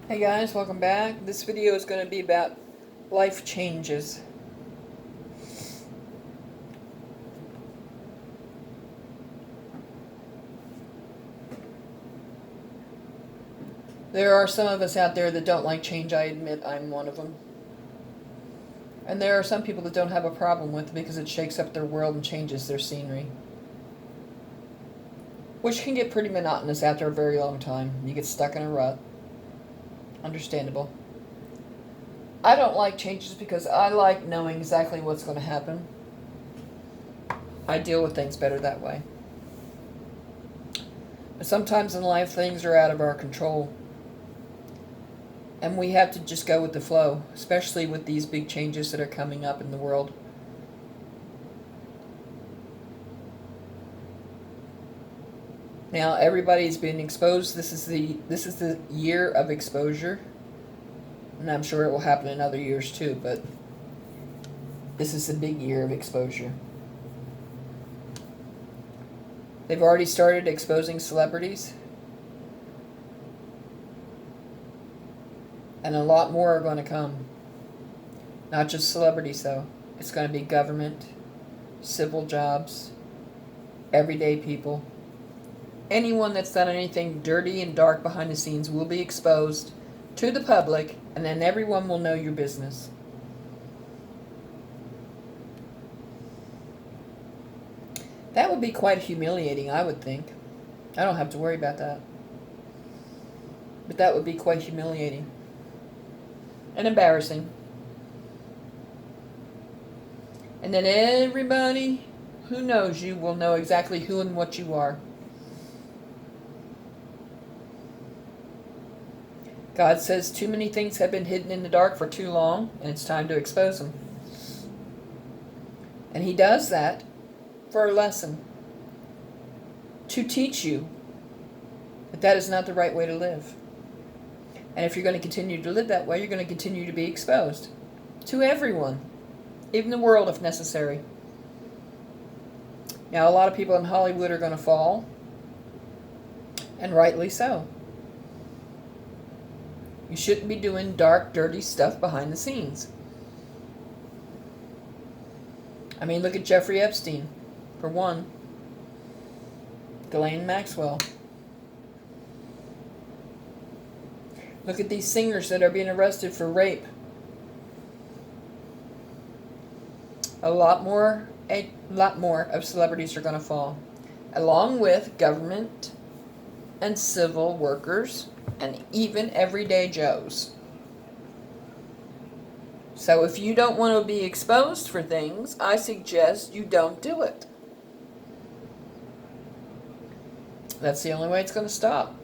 Hey guys, welcome back. This video is going to be about life changes. There are some of us out there that don't like change. I admit I'm one of them. And there are some people that don't have a problem with it because it shakes up their world and changes their scenery. Which can get pretty monotonous after a very long time. You get stuck in a rut. Understandable. I don't like changes because I like knowing exactly what's going to happen. I deal with things better that way. But sometimes in life things are out of our control. And we have to just go with the flow, especially with these big changes that are coming up in the world. Now everybody's been exposed. This is the year of exposure. And I'm sure it will happen in other years too, but this is the big year of exposure. They've already started exposing celebrities. And a lot more are going to come. Not just celebrities, though. It's going to be government, civil jobs, everyday people. Anyone that's done anything dirty and dark behind the scenes will be exposed to the public, and then everyone will know your business. That would be quite humiliating, I would think. I don't have to worry about that. But that would be quite humiliating. And embarrassing. And then everybody who knows you will know exactly who and what you are. God says too many things have been hidden in the dark for too long, and it's time to expose them. And He does that for a lesson. To teach you that that is not the right way to live. And if you're going to continue to live that way, you're going to continue to be exposed to everyone, even the world if necessary. Now, a lot of people in Hollywood are going to fall, and rightly so. You shouldn't be doing dark, dirty stuff behind the scenes. I mean, look at Jeffrey Epstein, for one. Ghislaine Maxwell. Look at these singers that are being arrested for rape. A lot more of celebrities are going to fall, along with government and civil workers and even everyday Joes. So if you don't want to be exposed for things, I suggest you don't do it. That's the only way it's going to stop.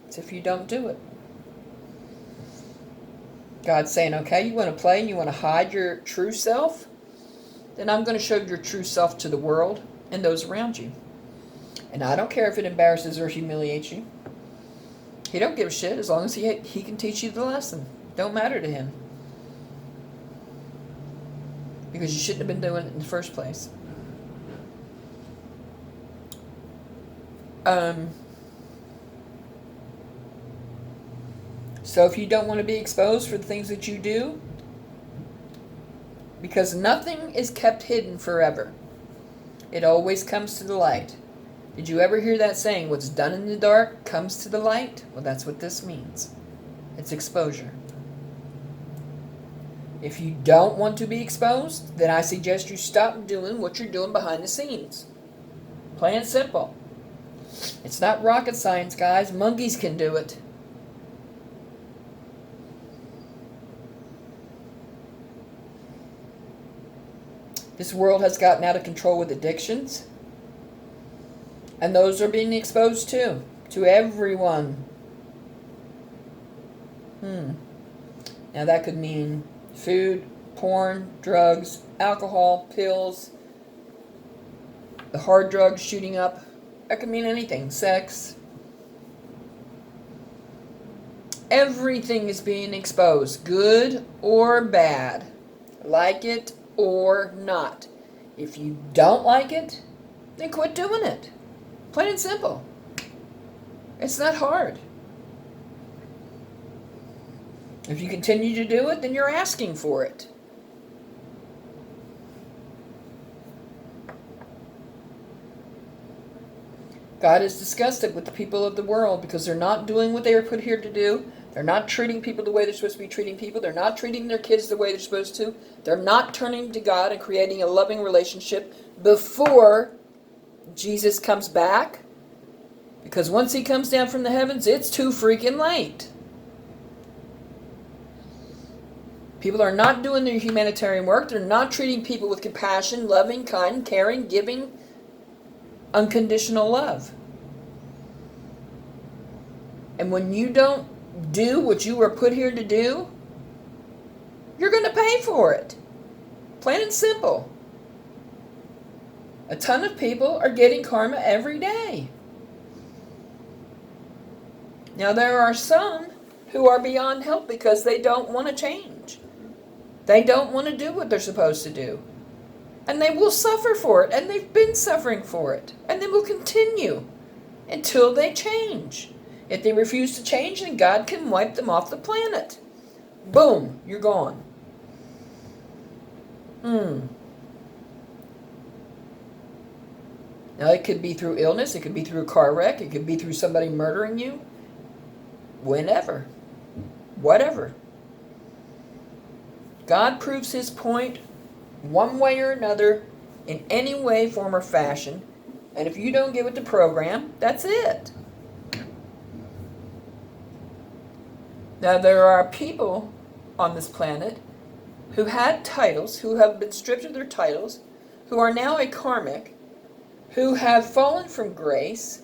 It's if you don't do it. God's saying, okay, you want to play and you want to hide your true self? Then I'm going to show your true self to the world and those around you. And I don't care if it embarrasses or humiliates you. He don't give a shit as long as he can teach you the lesson. Don't matter to him. Because you shouldn't have been doing it in the first place. So if you don't want to be exposed for the things that you do, because nothing is kept hidden forever. It always comes to the light. Did you ever hear that saying, what's done in the dark comes to the light? Well, that's what this means. It's exposure. If you don't want to be exposed, then I suggest you stop doing what you're doing behind the scenes. Plain and simple. It's not rocket science, guys. Monkeys can do it. This world has gotten out of control with addictions. And those are being exposed too. To everyone. Now that could mean food, porn, drugs, alcohol, pills, the hard drugs shooting up. That could mean anything. Sex. Everything is being exposed. Good or bad. Like it or not. If you don't like it, then quit doing it. Plain and simple. It's not hard. If you continue to do it, then you're asking for it. God is disgusted with the people of the world because they're not doing what they were put here to do. They're not treating people the way they're supposed to be treating people. They're not treating their kids the way they're supposed to. They're not turning to God and creating a loving relationship before Jesus comes back. Because once he comes down from the heavens, it's too freaking late. People are not doing their humanitarian work. They're not treating people with compassion, loving, kind, caring, giving, unconditional love. And when you don't do what you were put here to do, you're going to pay for it. Plain and simple. A ton of people are getting karma every day. Now there are some who are beyond help because they don't want to change. They don't want to do what they're supposed to do. And they will suffer for it, and they've been suffering for it. And they will continue until they change. If they refuse to change, then God can wipe them off the planet. Boom, you're gone. Now it could be through illness, it could be through a car wreck, it could be through somebody murdering you. Whenever. Whatever. God proves his point one way or another, in any way, form, or fashion. And if you don't get with the program, that's it. Now there are people on this planet who had titles, who have been stripped of their titles, who are now a karmic, who have fallen from grace,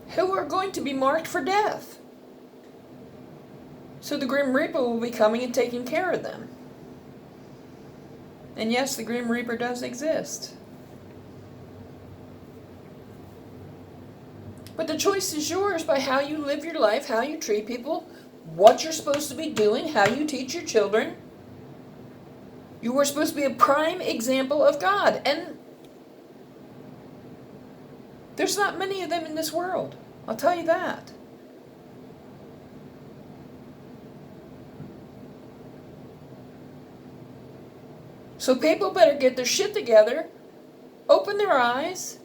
who are going to be marked for death. So the Grim Reaper will be coming and taking care of them. And yes, the Grim Reaper does exist. But the choice is yours by how you live your life, how you treat people, what you're supposed to be doing, how you teach your children. You were supposed to be a prime example of God. And there's not many of them in this world. I'll tell you that. So people better get their shit together, open their eyes,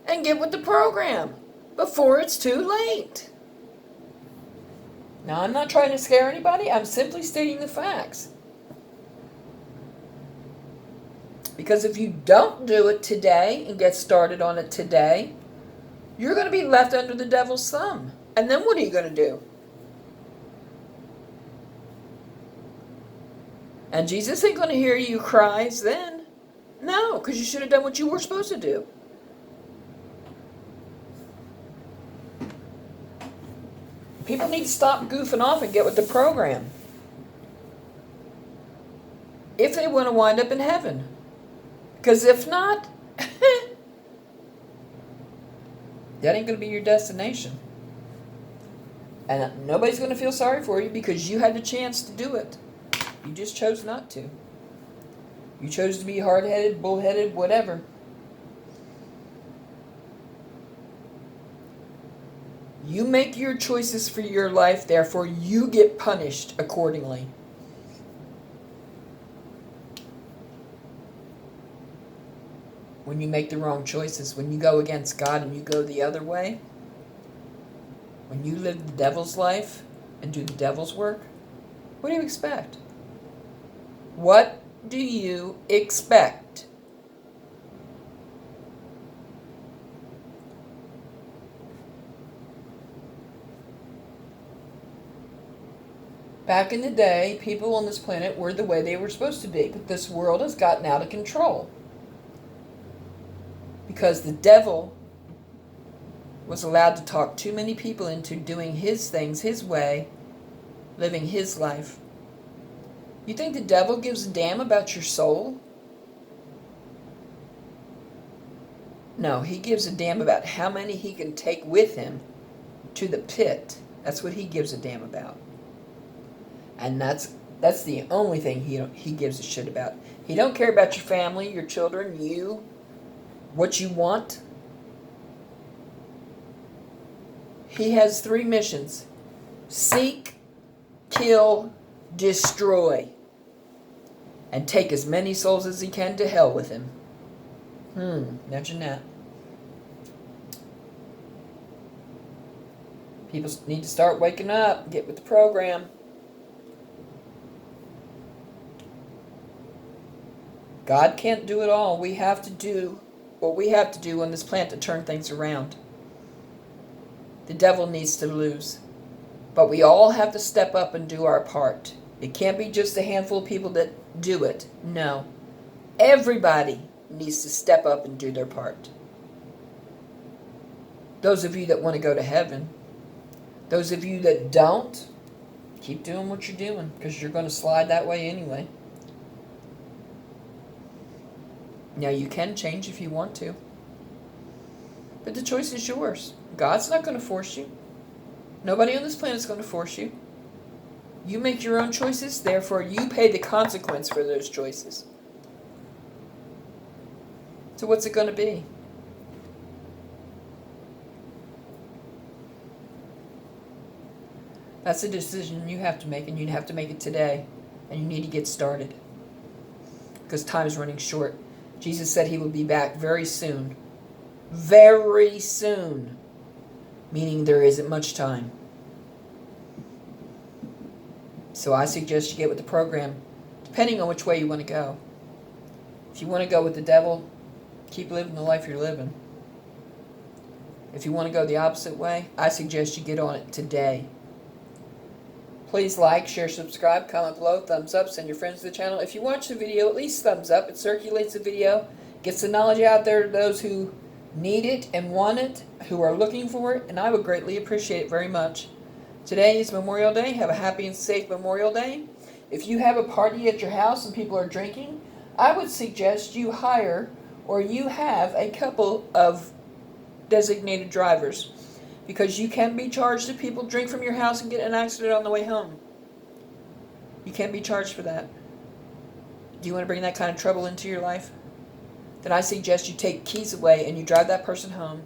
and get with the program before it's too late. Now, I'm not trying to scare anybody. I'm simply stating the facts. Because if you don't do it today and get started on it today, you're going to be left under the devil's thumb. And then what are you going to do? And Jesus ain't going to hear you cries then. No, because you should have done what you were supposed to do. People need to stop goofing off and get with the program. If they want to wind up in heaven. Because if not, that ain't going to be your destination. And nobody's going to feel sorry for you because you had the chance to do it. You just chose not to. You chose to be hard-headed, bullheaded, whatever. You make your choices for your life, therefore you get punished accordingly. When you make the wrong choices, when you go against God and you go the other way, when you live the devil's life and do the devil's work, what do you expect? What do you expect? Back in the day, people on this planet were the way they were supposed to be, but this world has gotten out of control. Because the devil was allowed to talk too many people into doing his things his way, living his life. You think the devil gives a damn about your soul? No, he gives a damn about how many he can take with him to the pit. That's what he gives a damn about. And that's the only thing he gives a shit about. He don't care about your family, your children, you, what you want. He has 3 missions. Seek, kill, destroy, and take as many souls as he can to hell with him. Imagine that. People need to start waking up, get with the program. God can't do it all. We have to do what we have to do on this planet to turn things around. The devil needs to lose. But we all have to step up and do our part. It can't be just a handful of people that do it. No. Everybody needs to step up and do their part. Those of you that want to go to heaven, those of you that don't, keep doing what you're doing, because you're going to slide that way anyway. Now, you can change if you want to, but the choice is yours. God's not going to force you. Nobody on this planet is going to force you. You make your own choices, therefore you pay the consequence for those choices. So what's it going to be? That's a decision you have to make, and you have to make it today. And you need to get started, because time is running short. Jesus said he will be back very soon. Very soon. Meaning there isn't much time. So I suggest you get with the program, depending on which way you want to go. If you want to go with the devil, keep living the life you're living. If you want to go the opposite way, I suggest you get on it today. Please like, share, subscribe, comment below, thumbs up, send your friends to the channel. If you watch the video, at least thumbs up. It circulates the video, gets the knowledge out there to those who need it and want it, who are looking for it, and I would greatly appreciate it very much. Today is Memorial Day. Have a happy and safe Memorial Day. If you have a party at your house and people are drinking, I would suggest you hire or you have a couple of designated drivers, because you can be charged if people drink from your house and get in an accident on the way home. You can be charged for that. Do you want to bring that kind of trouble into your life? Then I suggest you take keys away and you drive that person home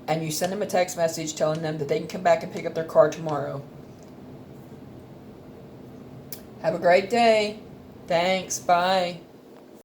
and you send them a text message telling them that they can come back and pick up their car tomorrow. Have a great day. Thanks. Bye.